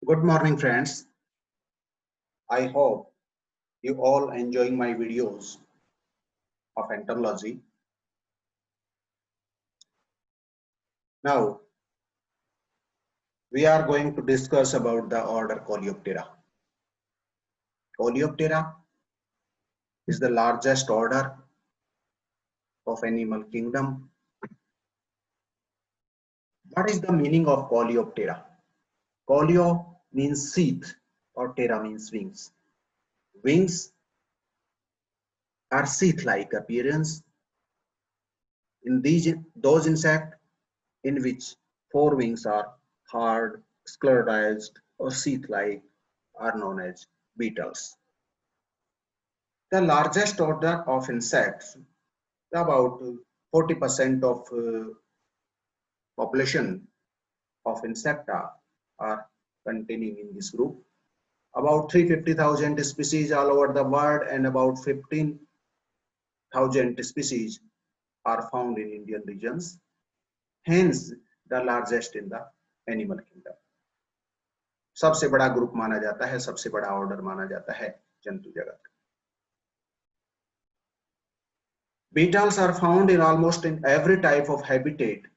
Good morning, friends. I hope you all enjoying my videos of entomology. Now, we are going to discuss about the order Coleoptera. Coleoptera is the largest order of animal kingdom. What is the meaning of Coleoptera? Coleo means sheath or ptera means wings. Wings are sheath-like appearance in those insects in which forewings are hard, sclerotized, or sheath-like are known as beetles. The largest order of insects, about 40% of population of insecta are containing in this group. About 350,000 species all over the world and about 15,000 species are found in Indian regions. Hence, the largest in the animal kingdom. सबसे बड़ा group माना जाता है, सबसे बड़ा order माना जाता है जंतु जगत. Beetles are found in almost in every type of habitat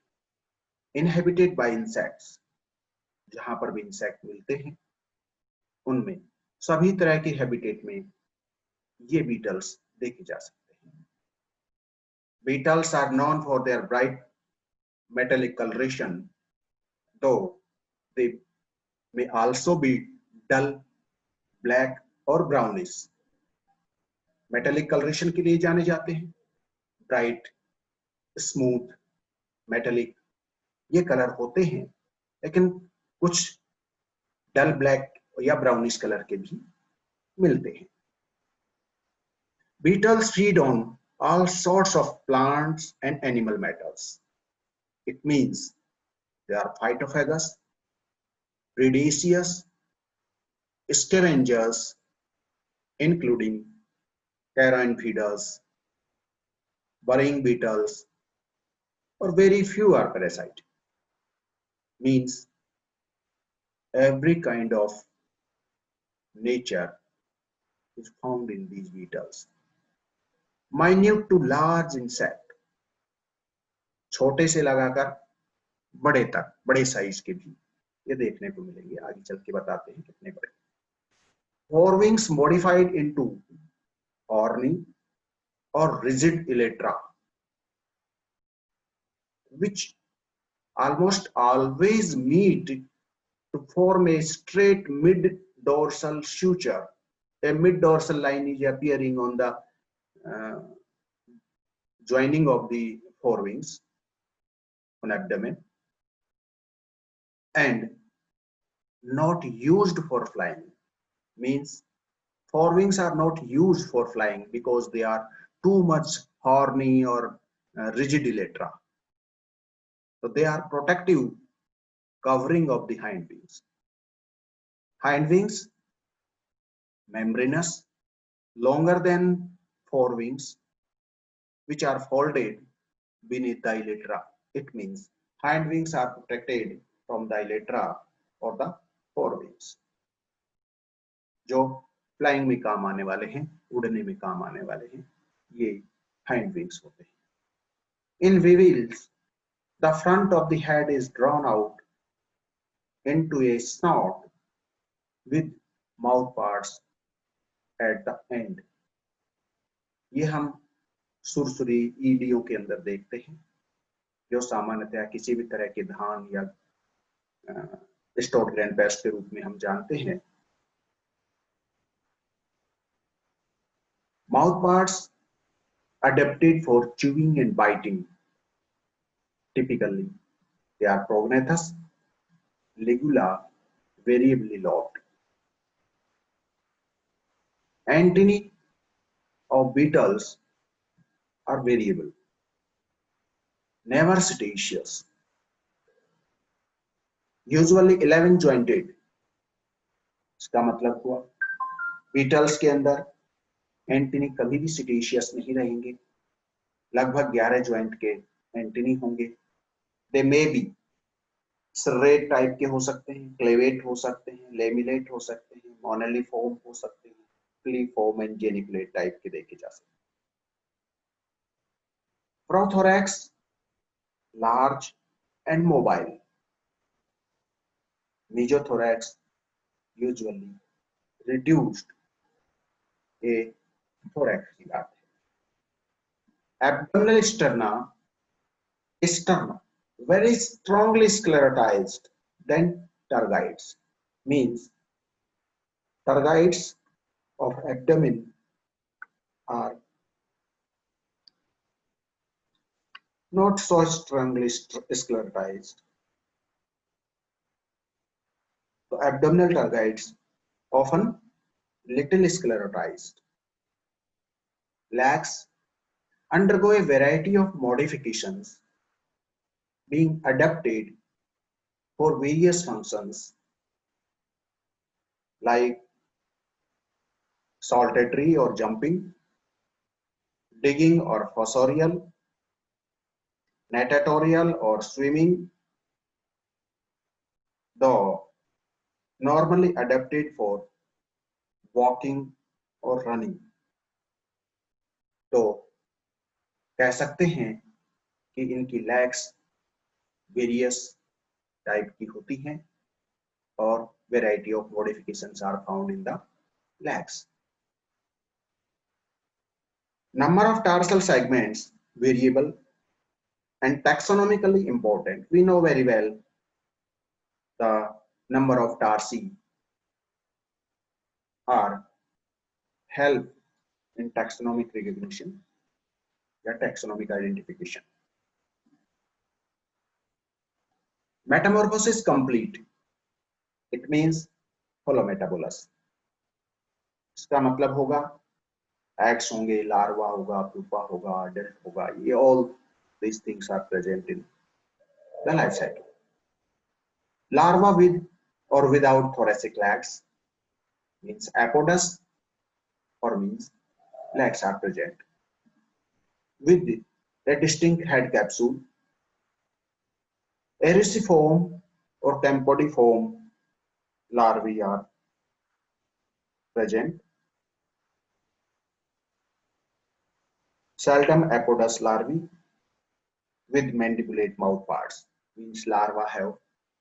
inhabited by insects. जहां पर भी इंसेक्ट मिलते हैं उनमें सभी तरह के हैबिटेट में ये बीटल्स देखे जा सकते हैं. Beetles are known for their bright metallic coloration, though they may also be dull, black or brownish. Metallic coloration के लिए जाने जाते हैं. ब्राइट, स्मूथ, मेटेलिक ये कलर होते हैं, लेकिन कुछ डल ब्लैक या ब्राउनिश कलर के भी मिलते हैं. Beetles feed on all sorts of plants and animal matters. It means they are phytophagous, predaceous, scavengers, including carrion feeders, burying beetles, or very few are parasite. Means every kind of nature is found in these beetles. Minute to large insect, छोटे से लगाकर बड़े तक, बड़े size के भी ये देखने को मिलेंगे. आगे चल के बताते हैं कितने बड़े. Forewings modified into horny or rigid elytra, which almost always meet to form a straight mid-dorsal suture. A mid-dorsal line is appearing on the joining of the forewings on abdomen, and not used for flying. Means forewings are not used for flying because they are too much horny or rigid elytra. So they are protective covering of the hind wings. Hind wings membranous, longer than forewings, which are folded beneath the elytra. It means hind wings are protected from the elytra or the forewings, जो flying में काम आने वाले हैं, उड़ने में काम आने वाले हैं, ये hind wings होते हैं. In weevils, the front of the head is drawn out into a snout with mouth parts at the end. ये हम सुरसुरी ईडियों के अंदर देखते हैं, जो सामान्यतया किसी भी तरह के धान या स्टोर्ड ग्रेन पेस्ट के रूप में हम जानते हैं. Mouth parts adapted for chewing and biting. Typically, they are prognathous, ligula, variably lobed. Antennae of beetles are variable, never setaceous, usually 11 jointed. इसका मतलब हुआ बीटल्स के अंदर एंटीनी कभी भी सिटेशियस नहीं रहेंगे, लगभग 11 ज्वाइंट के एंटीनी होंगे. दे मे बी सर्रेट टाइप के हो सकते हैं, क्लेवेट हो सकते हैं, लेमिनेट हो सकते हैं, मोनेलिफॉर्म हो सकते हैं, क्लीफॉर्म एंड जेनिकुलेट टाइप के देखे जा सकते हैं। Prothorax large and mobile, mesothorax usually reduced, a thorax की बात है। Abdominal sterna very strongly sclerotized than tergites, means tergites of abdomen are not so strongly sclerotized. So abdominal tergites often little sclerotized. Legs undergo a variety of modifications, being adapted for various functions like saltatory or jumping, digging or fossorial, natatorial or swimming, though normally adapted for walking or running. तो कह सकते हैं कि इनकी legs various type की होती हैं और variety of modifications are found in the legs. Number of tarsal segments variable and taxonomically important. We know very well the number of tarsi are help in taxonomic recognition या taxonomic identification. Metamorphosis complete. It means holometabolous. इसका मतलब होगा eggs होंगे, larva होगा, pupa होगा, adult होगा. ये all these things are present in the life cycle. Larva with or without thoracic legs means apodous or means legs are present with a distinct head capsule. Erisiform or campodiform larvae are present. Seldom apodous larvae with mandibulate mouth parts, means larvae have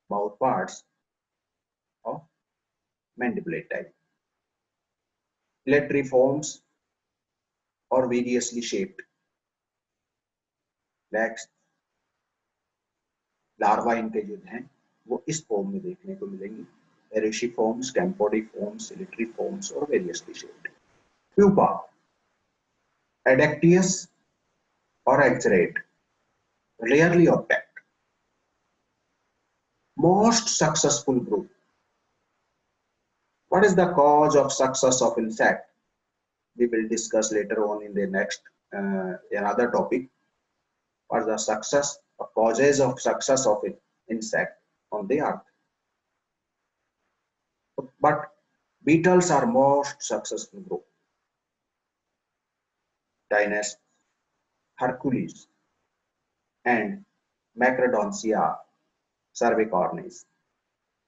mouth parts of mandibulate type. Latriforms or variously shaped legs. Larva इनके जो हैं वो इस form में देखने को मिलेंगी, एरिशिफॉर्म्स, कैम्पोडिफॉर्म्स, लिट्रीफॉर्म्स और वेरियसली शेप्ड. प्यूपा एडेक्टियस और exact, rarely opaque. Most successful group. What is the cause of success of insect? We will discuss later on in the next another topic. What is the success or causes of success of an insect on the earth? But beetles are most successful group. Dinus, Hercules, and Macrodontia cervicornis.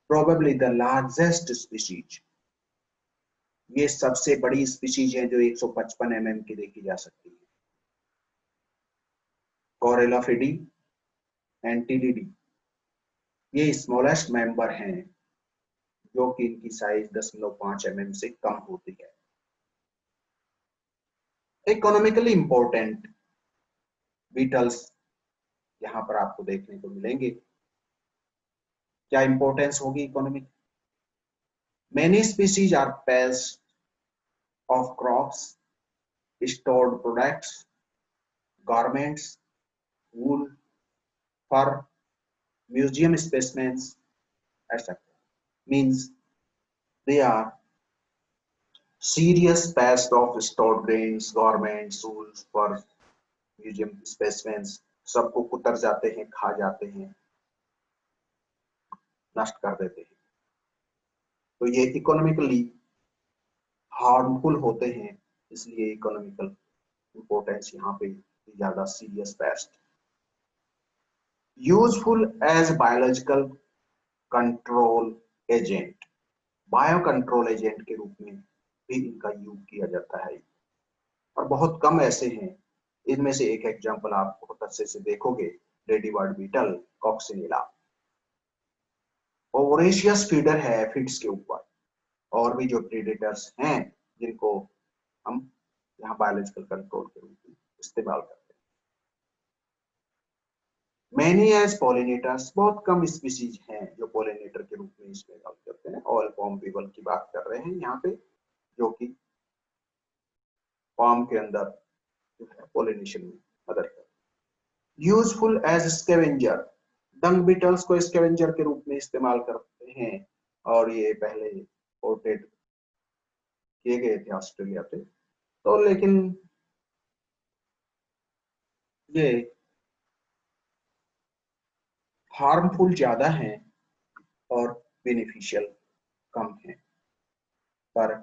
Probably the largest species. ये सबसे बड़ी species है जो 155 mm की देखी जा सकती है. कोरेलाफिडी, एंटिलिडी, ये स्मॉलेस्ट मेंबर हैं जो कि इनकी साइज 0.5 mm से कम होती है. इकोनॉमिकली इंपॉर्टेंट बीटल्स यहाँ पर आपको देखने को मिलेंगे. क्या इंपॉर्टेंस होगी economic? Many species are pests of crops, stored products, garments, wool, fur, museum specimens, etc. Means they are serious pests of stored grains, garments, wool, fur, museum specimens. सबको कुतर जाते हैं, खा जाते हैं, नष्ट कर देते हैं. तो ये इकोनॉमिकली हार्मफुल होते हैं, इसलिए इकोनॉमिकल इंपॉर्टेंस यहाँ पे ज्यादा serious pest. Useful as biological control agent, bio control agent के रूप में भी इनका यूज किया जाता है। और बहुत कम ऐसे हैं, इनमें से एक एग्जांपल आप बहुत अच्छे से देखोगे, लेडीबर्ड बीटल, कॉक्सिनिला। वोरेशियस फीडर है फिट्स के ऊपर। और भी जो प्रीडेटर्स हैं जिनको हम यहाँ बायोलॉजिकल कंट्रोल के रूप में इस्तेमाल करते हैं। मैनी एज पॉलिनेटर्स, बहुत कम स्पीसीज हैं जो पॉलिनेटर के रूप में इस्तेमाल करते हैं। ऑयल पॉम बीवल की बात कर रहे हैं यहाँ पे, जो कि पॉम के अंदर जो है पॉलिनेशन में मदद करते हैं। यूजफुल एज स्कैवेंजर, डंग बीटल्स को स्कैवेंजर के रूप में इस्तेमाल करते हैं, और ये पहले पोर्टेड किए गए थे ऑस्ट्रेलिया पे। तो लेकिन ये हार्मफुल ज्यादा हैं और बेनिफिशियल कम है। पर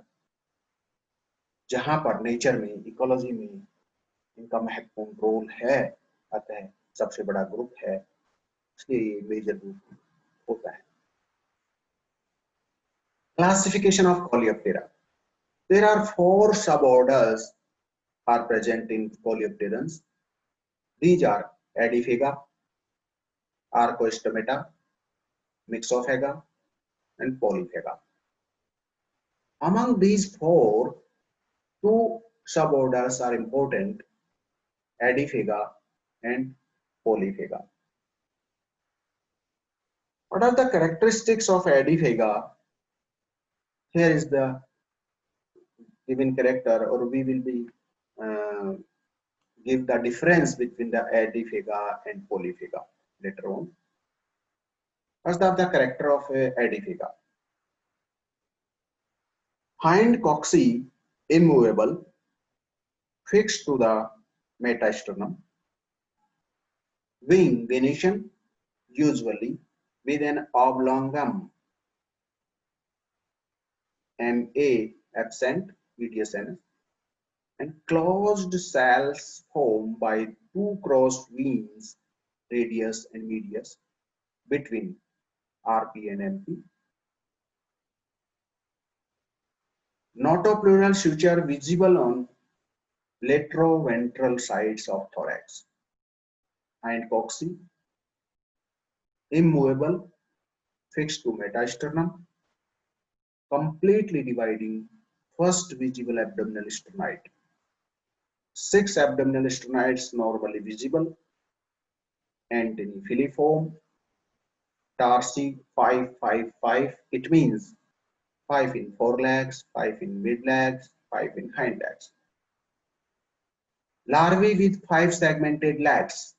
जहां पर नेचर में, इकोलॉजी में इनका महत्वपूर्ण रोल है, अतः सबसे बड़ा ग्रुप है, इसलिए मेजर ग्रुप होता है। Classification of Coleoptera, there are 4 suborders are present in Coleopterans. These are Edifica, Archostomata, Mixophaga, and Polyphaga. Among these 4, 2 suborders are important, Edifica and Polyphaga. What are the characteristics of Edifica? Here is the given character, or we will be give the difference between the Edifica and Polyphaga later on. First are the character of Edifica. Hind cocci immovable, fixed to the metasternum. Wing venation, usually with an oblongum, MA absent, VDSNS, and closed cells formed by 2 crossed wings, radius and medius, between RP and MP. Notopleural suture visible on lateroventral sides of thorax. Hind cocci immovable, fixed to metasternum, completely dividing first visible abdominal sternite. 6 abdominal sternites normally visible. Antony filiform, tarsi 5, 5, 5. It means 5 in forelegs, 5 in midlegs, 5 in hind legs. Larvae with 5 segmented legs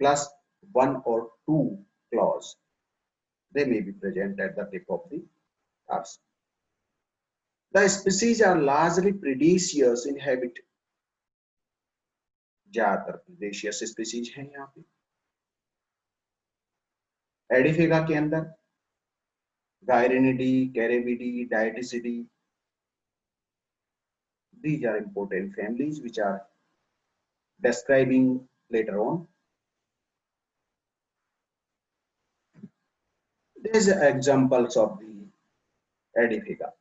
plus 1 or 2 claws. They may be present at the tip of the tarsi. The species are largely predaceous in habit. ज्यादातर predaceous species हैं यहाँ पे। एडिफिका के अंदर Gyrinidae, Carabidae, Diaticidae. These are important families which are describing later on. These are examples of the Edifica.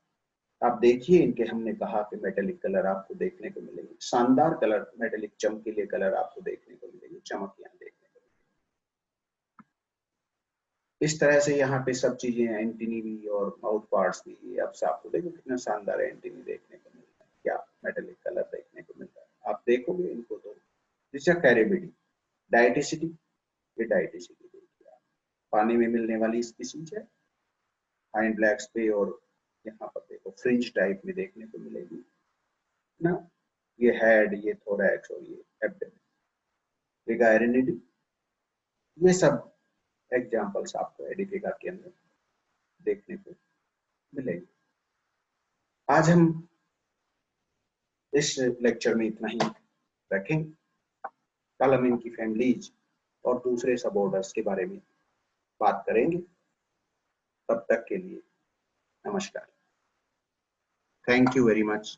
आप देखिए इनके, हमने कहा कि मेटेलिक कलर आपको देखने को मिलेंगे, शानदार कलर, मेटेलिक चमकीले कलर आपको देखने को मिलेंगे, चमक यहाँ देखने को मिलेगी। इस तरह से यहाँ पे सब चीजें, एंटीनी भी और माउथ पार्ट्स भी, अब से आपको देखो कितना शानदार एंटीनी देखने को मिलता है, क्या मेटेलिक कलर देखने को मिलता है। आप देखोगे इनको तो कैरेबिडी, डायटिसिटी, ये डायटिसिटी देखिए, पानी में मिलने वाली स्पीशीज है। हाइंड ब्लैक्स पे और यहाँ पर देखो फ्रिंज टाइप में देखने को मिलेगी ना, ये हेड, ये थोरैक्स और ये एब्डोमेन, ये गायरिनिडी। ये सब एग्जांपल्स आपको एडिफिका के अंदर देखने को मिलेंगे। आज हम इस लेक्चर में इतना ही रखेंगे। कल हम इनकी फैमिलीज और दूसरे सब ऑर्डर्स के बारे में बात करेंगे। तब तक के लिए नमस्कार। Thank you very much.